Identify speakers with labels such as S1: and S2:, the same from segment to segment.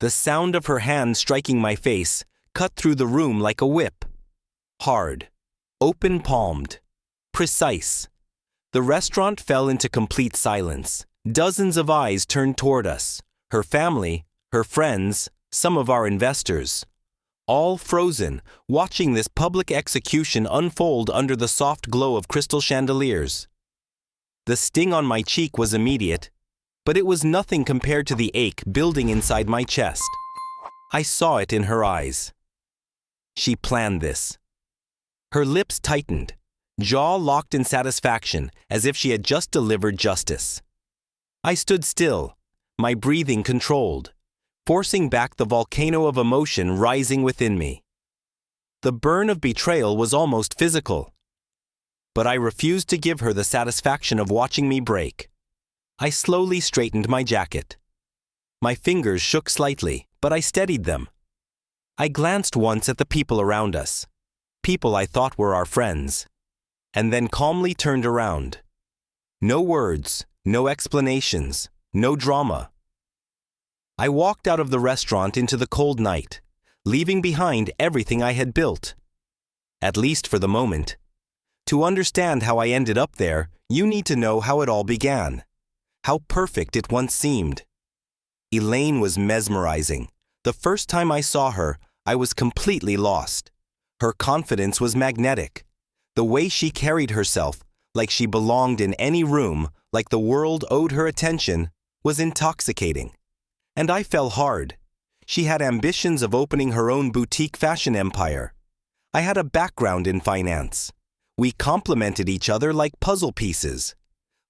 S1: The sound of her hand striking my face cut through the room like a whip. Hard, open-palmed, precise. The restaurant fell into complete silence. Dozens of eyes turned toward us. Her family, her friends, some of our investors. All frozen, watching this public execution unfold under the soft glow of crystal chandeliers. The sting on my cheek was immediate, but it was nothing compared to the ache building inside my chest. I saw it in her eyes. She planned this. Her lips tightened, jaw locked in satisfaction, as if she had just delivered justice. I stood still, my breathing controlled, forcing back the volcano of emotion rising within me. The burn of betrayal was almost physical. But I refused to give her the satisfaction of watching me break. I slowly straightened my jacket. My fingers shook slightly, but I steadied them. I glanced once at the people around us, people I thought were our friends, and then calmly turned around. No words, no explanations, no drama. I walked out of the restaurant into the cold night, leaving behind everything I had built. At least for the moment. To understand how I ended up there, you need to know how it all began. How perfect it once seemed. Elaine was mesmerizing. The first time I saw her, I was completely lost. Her confidence was magnetic. The way she carried herself, like she belonged in any room, like the world owed her attention, was intoxicating. And I fell hard. She had ambitions of opening her own boutique fashion empire. I had a background in finance. We complemented each other like puzzle pieces.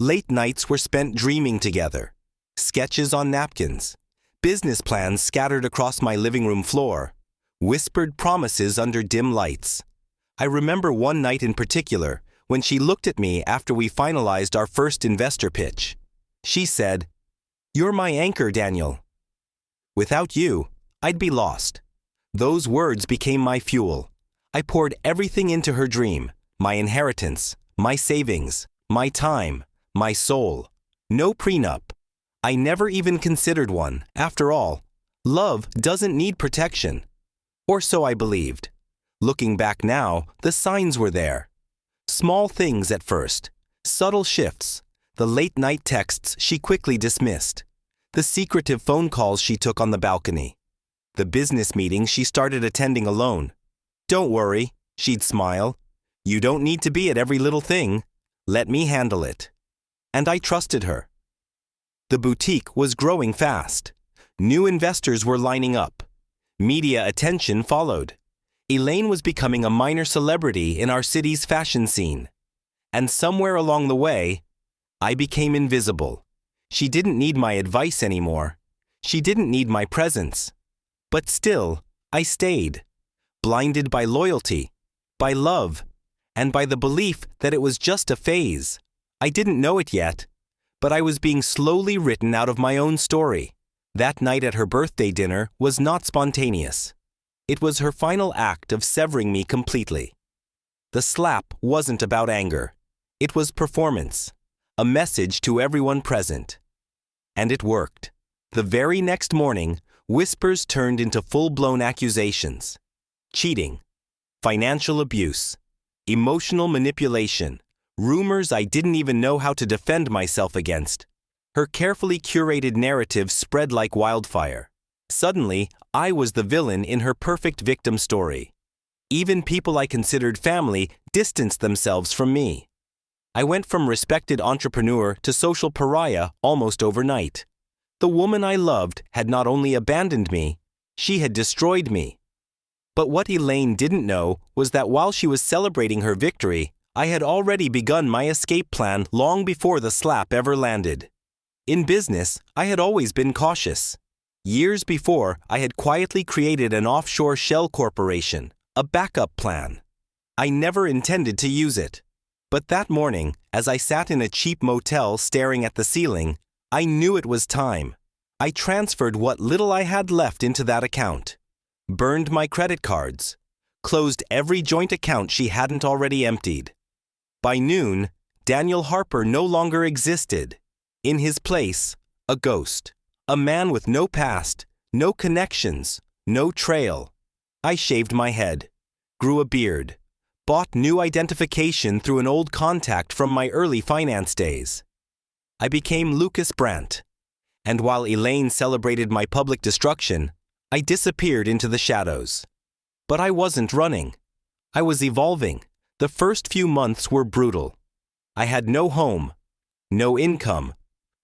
S1: Late nights were spent dreaming together. Sketches on napkins. Business plans scattered across my living room floor. Whispered promises under dim lights. I remember one night in particular when she looked at me after we finalized our first investor pitch. She said, "You're my anchor, Daniel. Without you, I'd be lost." Those words became my fuel. I poured everything into her dream, my inheritance, my savings, my time, my soul. No prenup. I never even considered one. After all, love doesn't need protection. Or so I believed. Looking back now, the signs were there. Small things at first, subtle shifts, the late-night texts she quickly dismissed, the secretive phone calls she took on the balcony, the business meetings she started attending alone. "Don't worry," she'd smile. "You don't need to be at every little thing. Let me handle it." And I trusted her. The boutique was growing fast. New investors were lining up. Media attention followed. Elaine was becoming a minor celebrity in our city's fashion scene. And somewhere along the way, I became invisible. She didn't need my advice anymore. She didn't need my presence. But still, I stayed, blinded by loyalty, by love, and by the belief that it was just a phase. I didn't know it yet, but I was being slowly written out of my own story. That night at her birthday dinner was not spontaneous. It was her final act of severing me completely. The slap wasn't about anger. It was performance, a message to everyone present. And it worked. The very next morning, whispers turned into full-blown accusations. Cheating, financial abuse, emotional manipulation, rumors I didn't even know how to defend myself against. Her carefully curated narrative spread like wildfire. Suddenly, I was the villain in her perfect victim story. Even people I considered family distanced themselves from me. I went from respected entrepreneur to social pariah almost overnight. The woman I loved had not only abandoned me, she had destroyed me. But what Elaine didn't know was that while she was celebrating her victory, I had already begun my escape plan long before the slap ever landed. In business, I had always been cautious. Years before, I had quietly created an offshore shell corporation, a backup plan. I never intended to use it. But that morning, as I sat in a cheap motel staring at the ceiling, I knew it was time. I transferred what little I had left into that account, burned my credit cards, closed every joint account she hadn't already emptied. By noon, Daniel Harper no longer existed. In his place, a ghost, a man with no past, No connections, no trail. I shaved my head, grew a beard, bought new identification through an old contact from my early finance days. I became Lucas Brandt, and while Elaine celebrated my public destruction, I disappeared into the shadows. But I wasn't running. I was evolving. The first few months were brutal. I had no home, no income,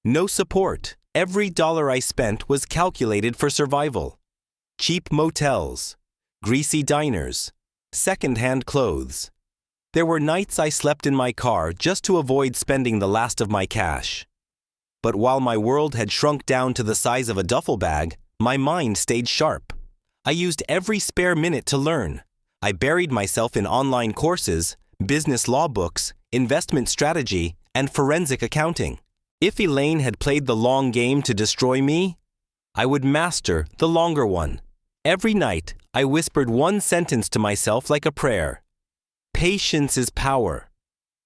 S1: no support. Every dollar I spent was calculated for survival. Cheap motels, greasy diners, second-hand clothes. There were nights I slept in my car just to avoid spending the last of my cash. But while my world had shrunk down to the size of a duffel bag, my mind stayed sharp. I used every spare minute to learn. I buried myself in online courses, business law books, investment strategy, and forensic accounting. If Elaine had played the long game to destroy me, I would master the longer one. Every night, I whispered one sentence to myself like a prayer. Patience is power.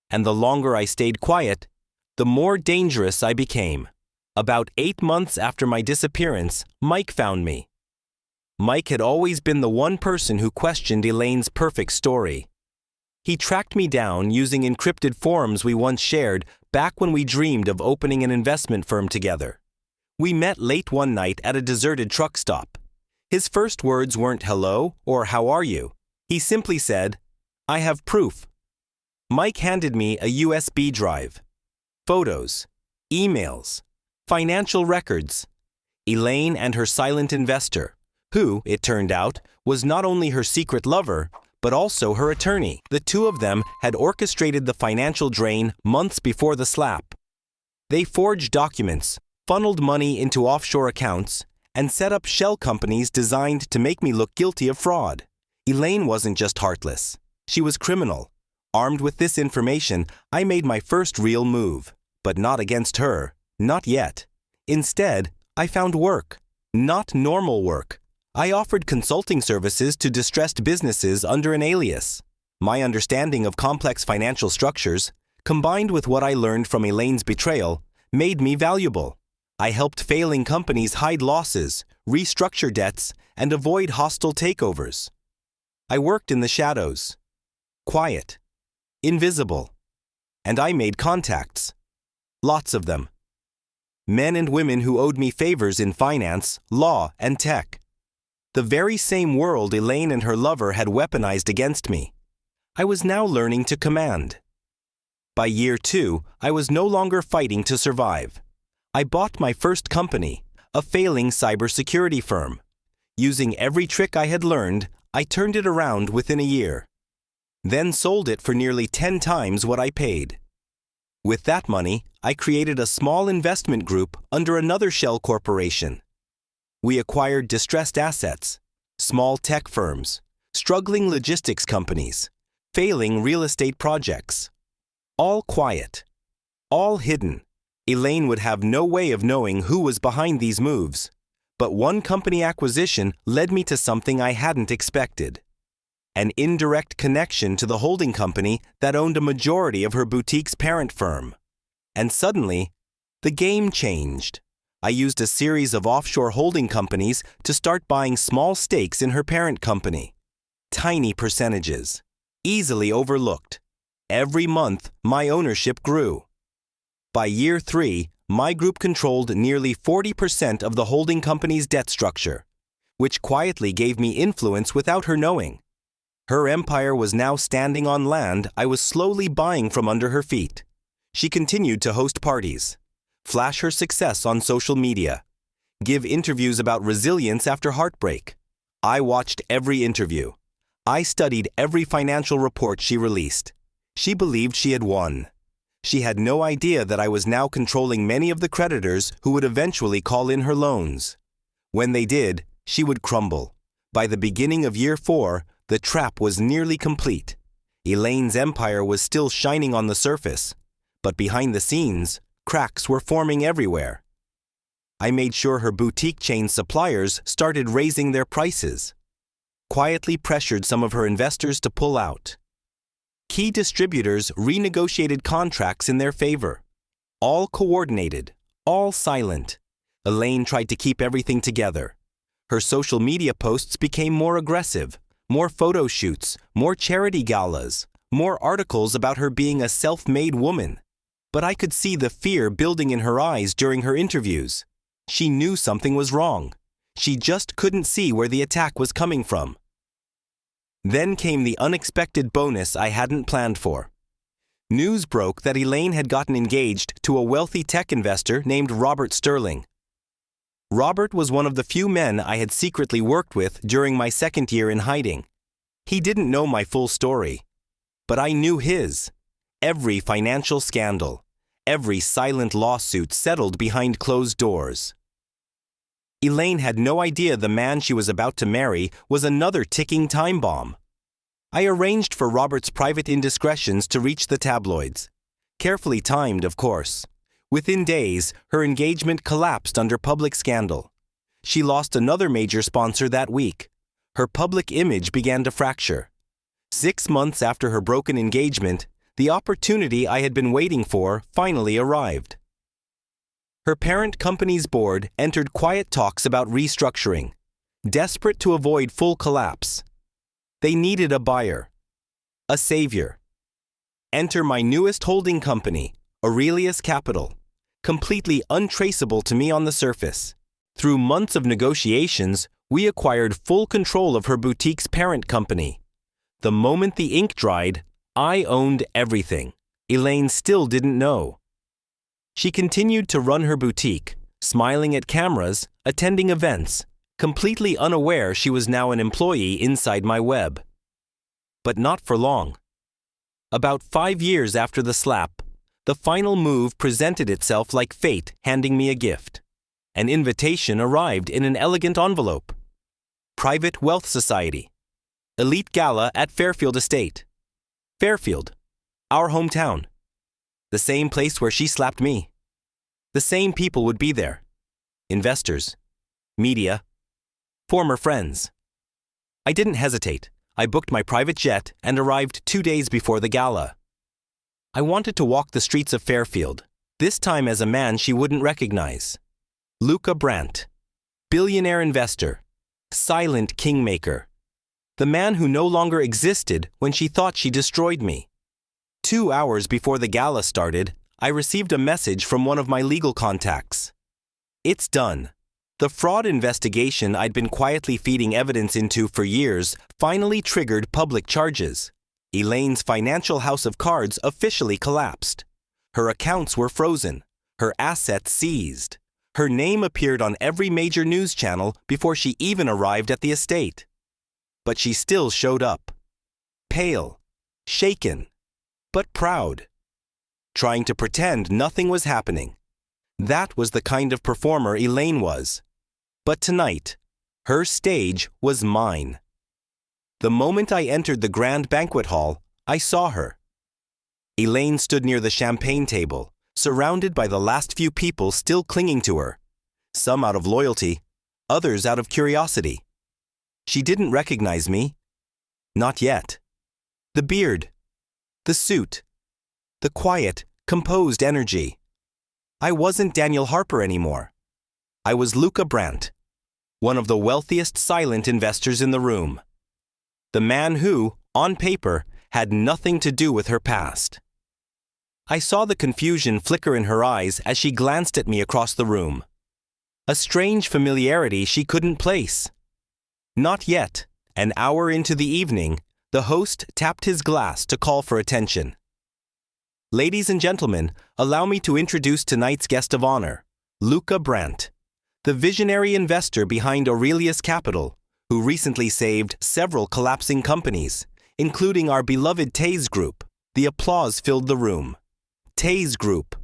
S1: And the longer I stayed quiet, the more dangerous I became. About 8 months after my disappearance, Mike found me. Mike had always been the one person who questioned Elaine's perfect story. He tracked me down using encrypted forums we once shared back when we dreamed of opening an investment firm together. We met late one night at a deserted truck stop. His first words weren't hello or how are you. He simply said, I have proof. Mike handed me a USB drive. Photos, emails, financial records. Elaine and her silent investor, who, it turned out, was not only her secret lover, but also her attorney. The two of them had orchestrated the financial drain months before the slap. They forged documents, funneled money into offshore accounts, and set up shell companies designed to make me look guilty of fraud. Elaine wasn't just heartless. She was criminal. Armed with this information, I made my first real move. But not against her. Not yet. Instead, I found work. Not normal work. I offered consulting services to distressed businesses under an alias. My understanding of complex financial structures, combined with what I learned from Elaine's betrayal, made me valuable. I helped failing companies hide losses, restructure debts, and avoid hostile takeovers. I worked in the shadows. Quiet. Invisible. And I made contacts. Lots of them. Men and women who owed me favors in finance, law, and tech. The very same world Elaine and her lover had weaponized against me. I was now learning to command. By year 2, I was no longer fighting to survive. I bought my first company, a failing cybersecurity firm. Using every trick I had learned, I turned it around within a year. Then sold it for nearly 10 times what I paid. With that money, I created a small investment group under another shell corporation. We acquired distressed assets, small tech firms, struggling logistics companies, failing real estate projects. All quiet, all hidden. Elaine would have no way of knowing who was behind these moves. But one company acquisition led me to something I hadn't expected. An indirect connection to the holding company that owned a majority of her boutique's parent firm. And suddenly, the game changed. I used a series of offshore holding companies to start buying small stakes in her parent company. Tiny percentages, easily overlooked. Every month, my ownership grew. By year 3, my group controlled nearly 40% of the holding company's debt structure, which quietly gave me influence without her knowing. Her empire was now standing on land I was slowly buying from under her feet. She continued to host parties, flash her success on social media, give interviews about resilience after heartbreak. I watched every interview. I studied every financial report she released. She believed she had won. She had no idea that I was now controlling many of the creditors who would eventually call in her loans. When they did, she would crumble. By the beginning of year 4, the trap was nearly complete. Elaine's empire was still shining on the surface, but behind the scenes, cracks were forming everywhere. I made sure her boutique chain suppliers started raising their prices, quietly pressured some of her investors to pull out. Key distributors renegotiated contracts in their favor. All coordinated, all silent. Elaine tried to keep everything together. Her social media posts became more aggressive, more photo shoots, more charity galas, more articles about her being a self-made woman. But I could see the fear building in her eyes during her interviews. She knew something was wrong. She just couldn't see where the attack was coming from. Then came the unexpected bonus I hadn't planned for. News broke that Elaine had gotten engaged to a wealthy tech investor named Robert Sterling. Robert was one of the few men I had secretly worked with during my second year in hiding. He didn't know my full story, but I knew his. Every financial scandal, every silent lawsuit settled behind closed doors. Elaine had no idea the man she was about to marry was another ticking time bomb. I arranged for Robert's private indiscretions to reach the tabloids. Carefully timed, of course. Within days, her engagement collapsed under public scandal. She lost another major sponsor that week. Her public image began to fracture. 6 months after her broken engagement, the opportunity I had been waiting for finally arrived. Her parent company's board entered quiet talks about restructuring, desperate to avoid full collapse. They needed a buyer, a savior. Enter my newest holding company, Aurelius Capital, completely untraceable to me on the surface. Through months of negotiations, we acquired full control of her boutique's parent company. The moment the ink dried, I owned everything. Elaine still didn't know. She continued to run her boutique, smiling at cameras, attending events, completely unaware she was now an employee inside my web. But not for long. About 5 years after the slap, the final move presented itself like fate handing me a gift. An invitation arrived in an elegant envelope. Private Wealth Society. Elite Gala at Fairfield Estate. Fairfield, our hometown. The same place where she slapped me. The same people would be there. Investors, media, former friends. I didn't hesitate. I booked my private jet and arrived 2 days before the gala. I wanted to walk the streets of Fairfield, this time as a man she wouldn't recognize. Luca Brandt, billionaire investor, silent kingmaker, the man who no longer existed when she thought she destroyed me. 2 hours before the gala started, I received a message from one of my legal contacts. It's done. The fraud investigation I'd been quietly feeding evidence into for years finally triggered public charges. Elaine's financial house of cards officially collapsed. Her accounts were frozen, her assets seized. Her name appeared on every major news channel before she even arrived at the estate. But she still showed up. Pale, shaken, but proud. Trying to pretend nothing was happening. That was the kind of performer Elaine was. But tonight, her stage was mine. The moment I entered the grand banquet hall, I saw her. Elaine stood near the champagne table, surrounded by the last few people still clinging to her, some out of loyalty, others out of curiosity. She didn't recognize me. Not yet. The beard, the suit, the quiet, composed energy. I wasn't Daniel Harper anymore. I was Luca Brandt, one of the wealthiest silent investors in the room. The man who, on paper, had nothing to do with her past. I saw the confusion flicker in her eyes as she glanced at me across the room. A strange familiarity she couldn't place. Not yet. An hour into the evening, the host tapped his glass to call for attention. Ladies and gentlemen, allow me to introduce tonight's guest of honor, Luca Brandt, the visionary investor behind Aurelius Capital, who recently saved several collapsing companies, including our beloved Taze Group. The applause filled the room. Taze Group,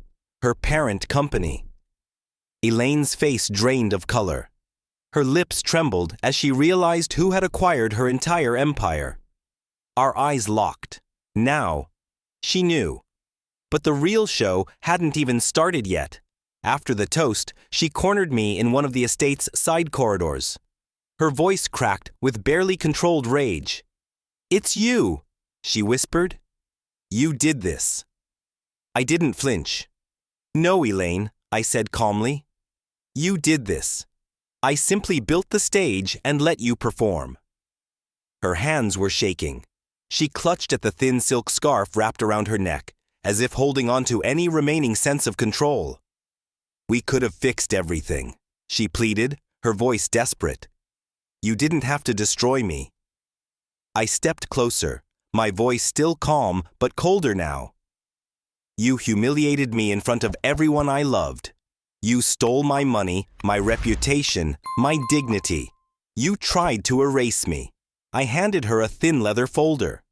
S1: her parent company. Elaine's face drained of color. Her lips trembled as she realized who had acquired her entire empire. Our eyes locked. Now, she knew. But the real show hadn't even started yet. After the toast, she cornered me in one of the estate's side corridors. Her voice cracked with barely controlled rage. "It's you," she whispered. "You did this." I didn't flinch. "No, Elaine," I said calmly. "You did this. I simply built the stage and let you perform." Her hands were shaking. She clutched at the thin silk scarf wrapped around her neck, as if holding on to any remaining sense of control. "We could have fixed everything," she pleaded, her voice desperate. "You didn't have to destroy me." I stepped closer, my voice still calm but colder now. "You humiliated me in front of everyone I loved. You stole my money, my reputation, my dignity. You tried to erase me." I handed her a thin leather folder.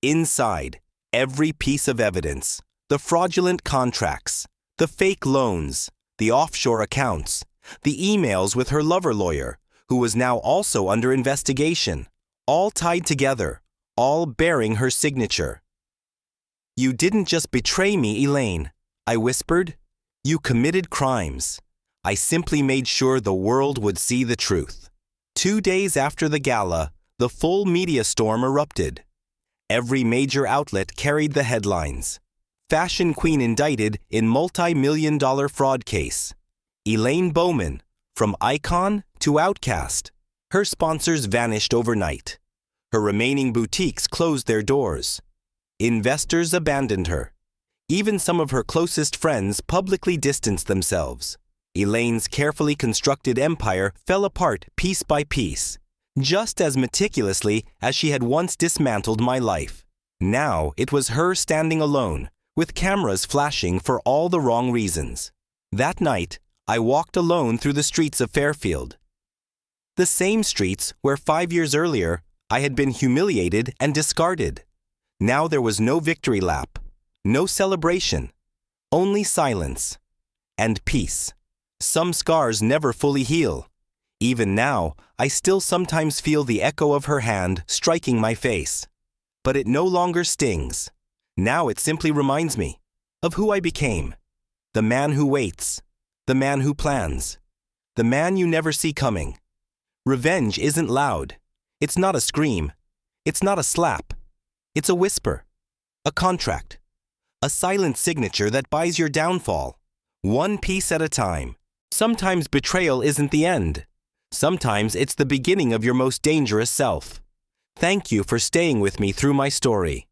S1: Inside, every piece of evidence, the fraudulent contracts, the fake loans, the offshore accounts, the emails with her lover lawyer, who was now also under investigation, all tied together, all bearing her signature. "You didn't just betray me, Elaine," I whispered. "You committed crimes. I simply made sure the world would see the truth." 2 days after the gala, the full media storm erupted. Every major outlet carried the headlines. Fashion queen indicted in multi-million-dollar fraud case. Elaine Bowman, from icon to outcast. Her sponsors vanished overnight. Her remaining boutiques closed their doors. Investors abandoned her. Even some of her closest friends publicly distanced themselves. Elaine's carefully constructed empire fell apart piece by piece, just as meticulously as she had once dismantled my life. Now it was her standing alone, with cameras flashing for all the wrong reasons. That night, I walked alone through the streets of Fairfield. The same streets where 5 years earlier I had been humiliated and discarded. Now there was no victory lap, no celebration, only silence and peace. Some scars never fully heal. Even now, I still sometimes feel the echo of her hand striking my face. But it no longer stings. Now it simply reminds me of who I became. The man who waits. The man who plans. The man you never see coming. Revenge isn't loud. It's not a scream. It's not a slap. It's a whisper. A contract. A silent signature that buys your downfall. One piece at a time. Sometimes betrayal isn't the end. Sometimes it's the beginning of your most dangerous self. Thank you for staying with me through my story.